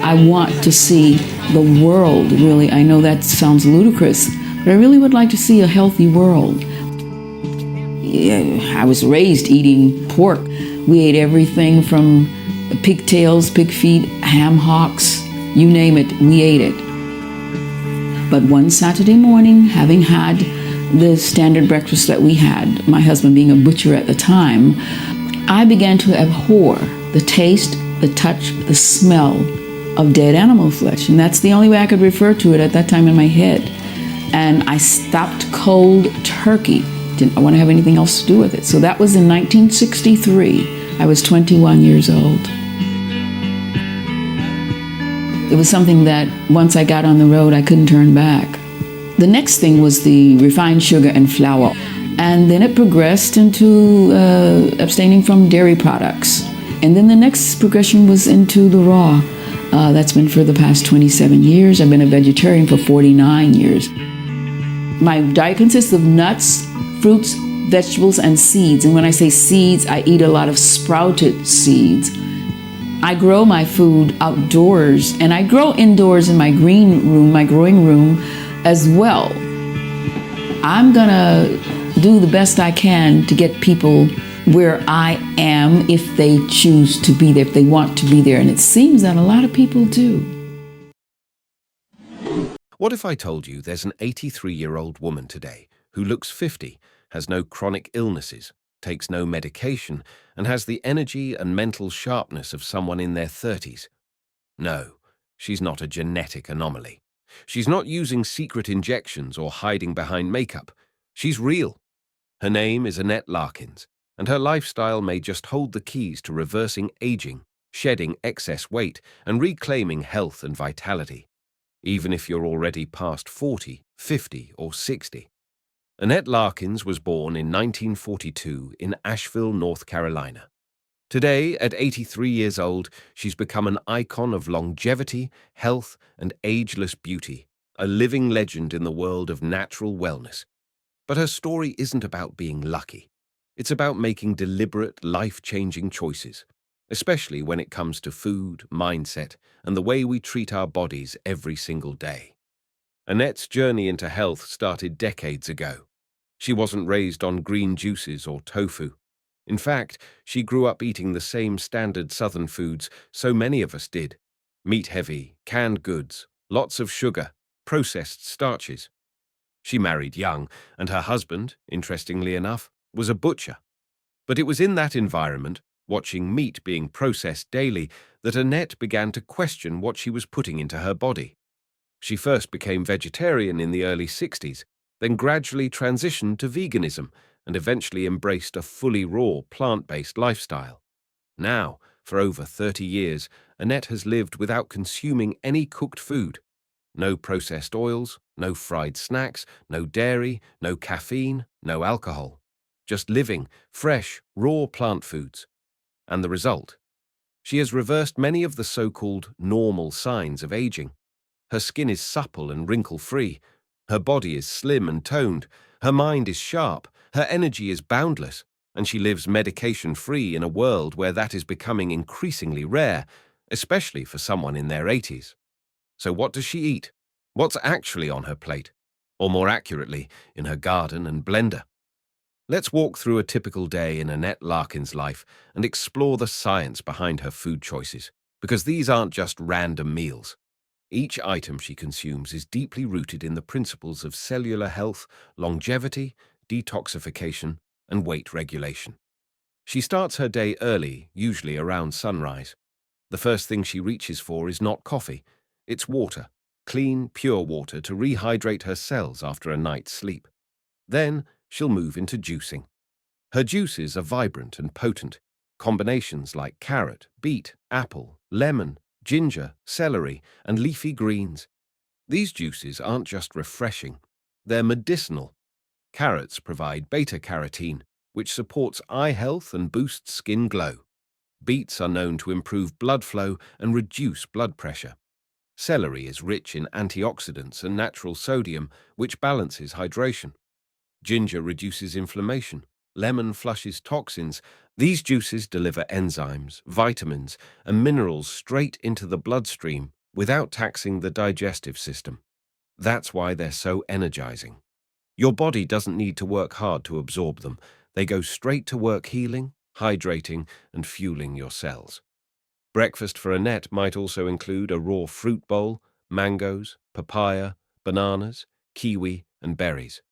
I want to see the world, really. I know that sounds ludicrous, but I really would like to see a healthy world. Yeah, I was raised eating pork. We ate everything from pigtails, pig feet, ham hocks, you name it, we ate it. But one Saturday morning, having had the standard breakfast that we had, my husband being a butcher at the time, I began to abhor the taste, the touch, the smell of dead animal flesh. And that's the only way I could refer to it at that time in my head. And I stopped cold turkey. Didn't want to have anything else to do with it. So that was in 1963. I was 21 years old. It was something that once I got on the road, I couldn't turn back. The next thing was the refined sugar and flour. And then it progressed into abstaining from dairy products. And then the next progression was into the raw. That's been for the past 27 years. I've been a vegetarian for 49 years. My diet consists of nuts, fruits, vegetables, and seeds. And when I say seeds, I eat a lot of sprouted seeds. I grow my food outdoors, and I grow indoors in my green room, my growing room as well. I'm gonna do the best I can to get people where I am if they choose to be there, if they want to be there. And it seems that a lot of people do. What if I told you there's an 83-year-old woman today who looks 50, has no chronic illnesses, takes no medication, and has the energy and mental sharpness of someone in their 30s? No, she's not a genetic anomaly. She's not using secret injections or hiding behind makeup. She's real. Her name is Annette Larkins, and her lifestyle may just hold the keys to reversing aging, shedding excess weight, and reclaiming health and vitality, even if you're already past 40, 50, or 60. Annette Larkins was born in 1942 in Asheville, North Carolina. Today, at 83 years old, she's become an icon of longevity, health, and ageless beauty, a living legend in the world of natural wellness. But her story isn't about being lucky. It's about making deliberate, life-changing choices, especially when it comes to food, mindset, and the way we treat our bodies every single day. Annette's journey into health started decades ago. She wasn't raised on green juices or tofu. In fact, she grew up eating the same standard Southern foods so many of us did: meat-heavy, canned goods, lots of sugar, processed starches. She married young, and her husband, interestingly enough, was a butcher. But it was in that environment, watching meat being processed daily, that Annette began to question what she was putting into her body. She first became vegetarian in the early 60s, then gradually transitioned to veganism, and eventually embraced a fully raw, plant-based lifestyle. Now, for over 30 years, Annette has lived without consuming any cooked food. No processed oils, no fried snacks, no dairy, no caffeine, no alcohol. Just living fresh, raw plant foods. And the result? She has reversed many of the so-called normal signs of aging. Her skin is supple and wrinkle-free. Her body is slim and toned. Her mind is sharp. Her energy is boundless. And she lives medication-free in a world where that is becoming increasingly rare, especially for someone in their 80s. So what does she eat? What's actually on her plate? Or more accurately, in her garden and blender? Let's walk through a typical day in Annette Larkins' life and explore the science behind her food choices, because these aren't just random meals. Each item she consumes is deeply rooted in the principles of cellular health, longevity, detoxification, and weight regulation. She starts her day early, usually around sunrise. The first thing she reaches for is not coffee. It's water, clean, pure water to rehydrate her cells after a night's sleep. Then she'll move into juicing. Her juices are vibrant and potent. Combinations like carrot, beet, apple, lemon, ginger, celery, and leafy greens. These juices aren't just refreshing, they're medicinal. Carrots provide beta-carotene, which supports eye health and boosts skin glow. Beets are known to improve blood flow and reduce blood pressure. Celery is rich in antioxidants and natural sodium, which balances hydration. Ginger reduces inflammation, Lemon flushes toxins. These juices deliver enzymes, vitamins, and minerals straight into the bloodstream without taxing the digestive system. That's why they're so energizing. Your body doesn't need to work hard to absorb them. They go straight to work healing, hydrating, and fueling your cells. Breakfast for Annette might also include a raw fruit bowl, mangoes, papaya, bananas, kiwi, and berries.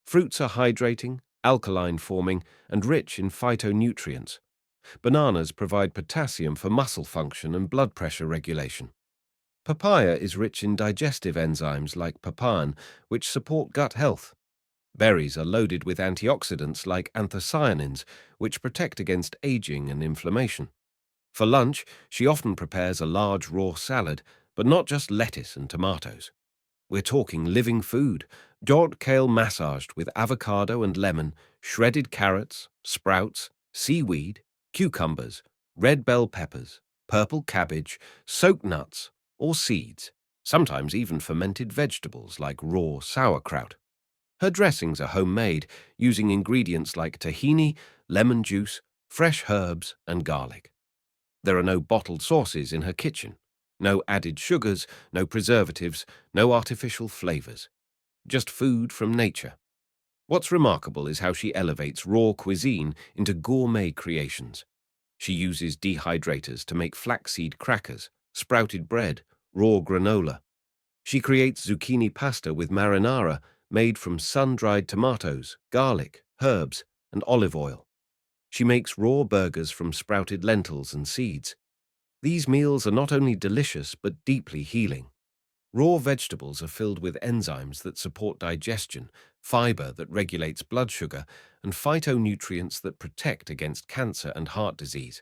Fruits are hydrating, alkaline-forming, and rich in phytonutrients. Bananas provide potassium for muscle function and blood pressure regulation. Papaya is rich in digestive enzymes like papain, which support gut health. Berries are loaded with antioxidants like anthocyanins, which protect against aging and inflammation. For lunch, she often prepares a large raw salad, but not just lettuce and tomatoes. We're talking living food, jod kale massaged with avocado and lemon, shredded carrots, sprouts, seaweed, cucumbers, red bell peppers, purple cabbage, soaked nuts, or seeds, sometimes even fermented vegetables like raw sauerkraut. Her dressings are homemade, using ingredients like tahini, lemon juice, fresh herbs, and garlic. There are no bottled sauces in her kitchen. No added sugars, no preservatives, no artificial flavors. Just food from nature. What's remarkable is how she elevates raw cuisine into gourmet creations. She uses dehydrators to make flaxseed crackers, sprouted bread, raw granola. She creates zucchini pasta with marinara made from sun-dried tomatoes, garlic, herbs, and olive oil. She makes raw burgers from sprouted lentils and seeds. These meals are not only delicious but deeply healing. Raw vegetables are filled with enzymes that support digestion, fiber that regulates blood sugar, and phytonutrients that protect against cancer and heart disease.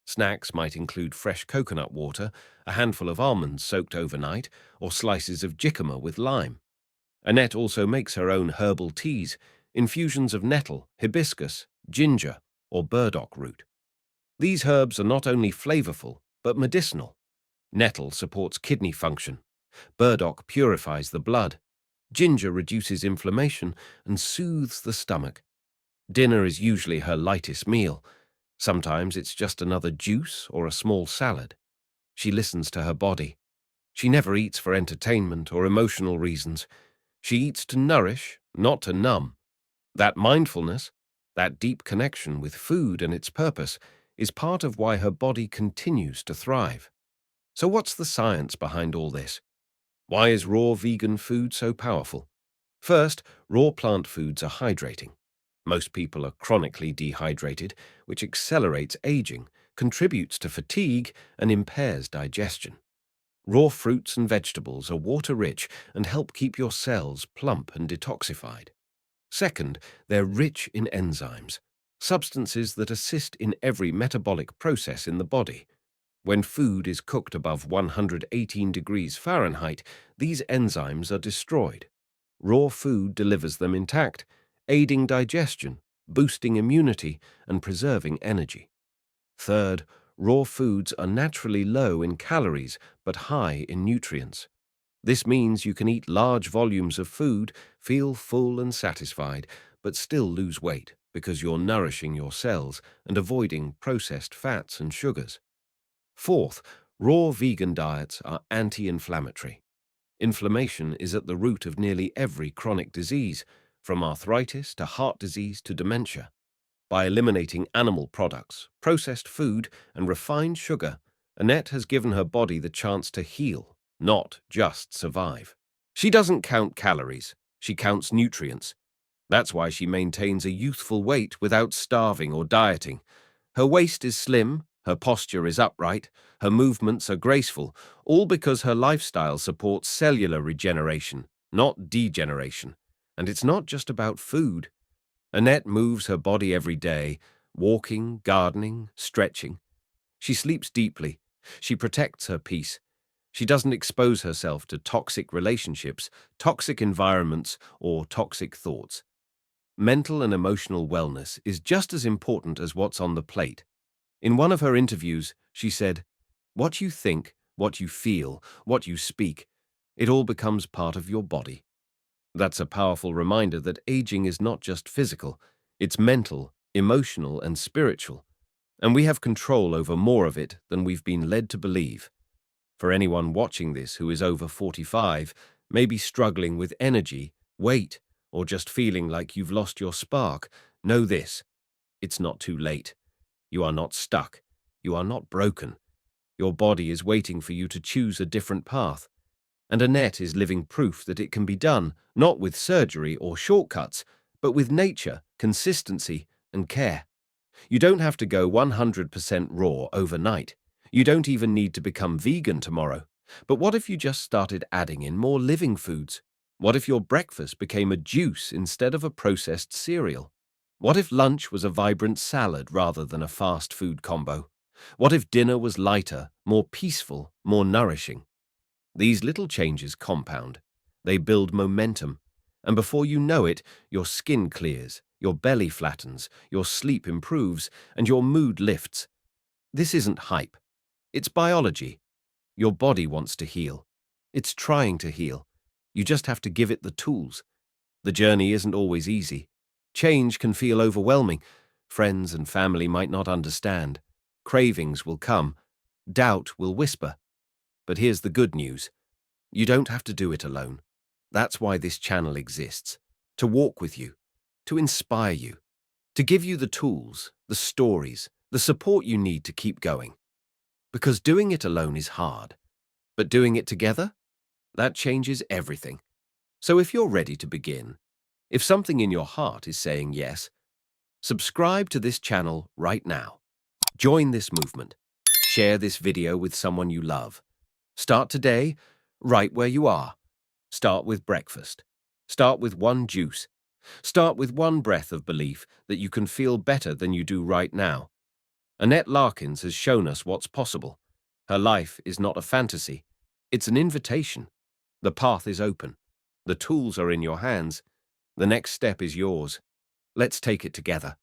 Snacks might include fresh coconut water, a handful of almonds soaked overnight, or slices of jicama with lime. Annette also makes her own herbal teas, infusions of nettle, hibiscus, ginger, or burdock root. These herbs are not only flavorful, but medicinal. Nettle supports kidney function. Burdock purifies the blood. Ginger reduces inflammation and soothes the stomach. Dinner is usually her lightest meal. Sometimes it's just another juice or a small salad. She listens to her body. She never eats for entertainment or emotional reasons. She eats to nourish, not to numb. That mindfulness, that deep connection with food and its purpose, is part of why her body continues to thrive. So what's the science behind all this? Why is raw vegan food so powerful? First, raw plant foods are hydrating. Most people are chronically dehydrated, which accelerates aging, contributes to fatigue, and impairs digestion. Raw fruits and vegetables are water-rich and help keep your cells plump and detoxified. Second, they're rich in enzymes, substances that assist in every metabolic process in the body. When food is cooked above 118 degrees Fahrenheit, these enzymes are destroyed. Raw food delivers them intact, aiding digestion, boosting immunity, and preserving energy. Third, raw foods are naturally low in calories but high in nutrients. This means you can eat large volumes of food, feel full and satisfied, but still lose weight because you're nourishing your cells and avoiding processed fats and sugars. Fourth, raw vegan diets are anti-inflammatory. Inflammation is at the root of nearly every chronic disease, from arthritis to heart disease to dementia. By eliminating animal products, processed food, and refined sugar, Annette has given her body the chance to heal, not just survive. She doesn't count calories, she counts nutrients. That's why she maintains a youthful weight without starving or dieting. Her waist is slim, her posture is upright, her movements are graceful, all because her lifestyle supports cellular regeneration, not degeneration. And it's not just about food. Annette moves her body every day, walking, gardening, stretching. She sleeps deeply. She protects her peace. She doesn't expose herself to toxic relationships, toxic environments, or toxic thoughts. Mental and emotional wellness is just as important as what's on the plate. In one of her interviews, she said, "What you think, what you feel, what you speak, it all becomes part of your body." That's a powerful reminder that aging is not just physical, It's mental, emotional, and spiritual, and we have control over more of it than we've been led to believe. For anyone watching this who is over 45, maybe struggling with energy, weight, or just feeling like you've lost your spark, know this: it's not too late. You are not stuck. You are not broken. Your body is waiting for you to choose a different path. And Annette is living proof that it can be done, not with surgery or shortcuts, but with nature, consistency, and care. You don't have to go 100% raw overnight. You don't even need to become vegan tomorrow. But what if you just started adding in more living foods? What if your breakfast became a juice instead of a processed cereal? What if lunch was a vibrant salad rather than a fast food combo? What if dinner was lighter, more peaceful, more nourishing? These little changes compound. They build momentum. And before you know it, your skin clears, your belly flattens, your sleep improves, and your mood lifts. This isn't hype. It's biology. Your body wants to heal. It's trying to heal. You just have to give it the tools. The journey isn't always easy. Change can feel overwhelming. Friends and family might not understand. Cravings will come. Doubt will whisper. But here's the good news. You don't have to do it alone. That's why this channel exists. To walk with you. To inspire you. To give you the tools, the stories, the support you need to keep going. Because doing it alone is hard. But doing it together? That changes everything. So if you're ready to begin, if something in your heart is saying yes, subscribe to this channel right now. Join this movement. Share this video with someone you love. Start today, right where you are. Start with breakfast. Start with one juice. Start with one breath of belief that you can feel better than you do right now. Annette Larkins has shown us what's possible. Her life is not a fantasy. It's an invitation. The path is open. The tools are in your hands. The next step is yours. Let's take it together.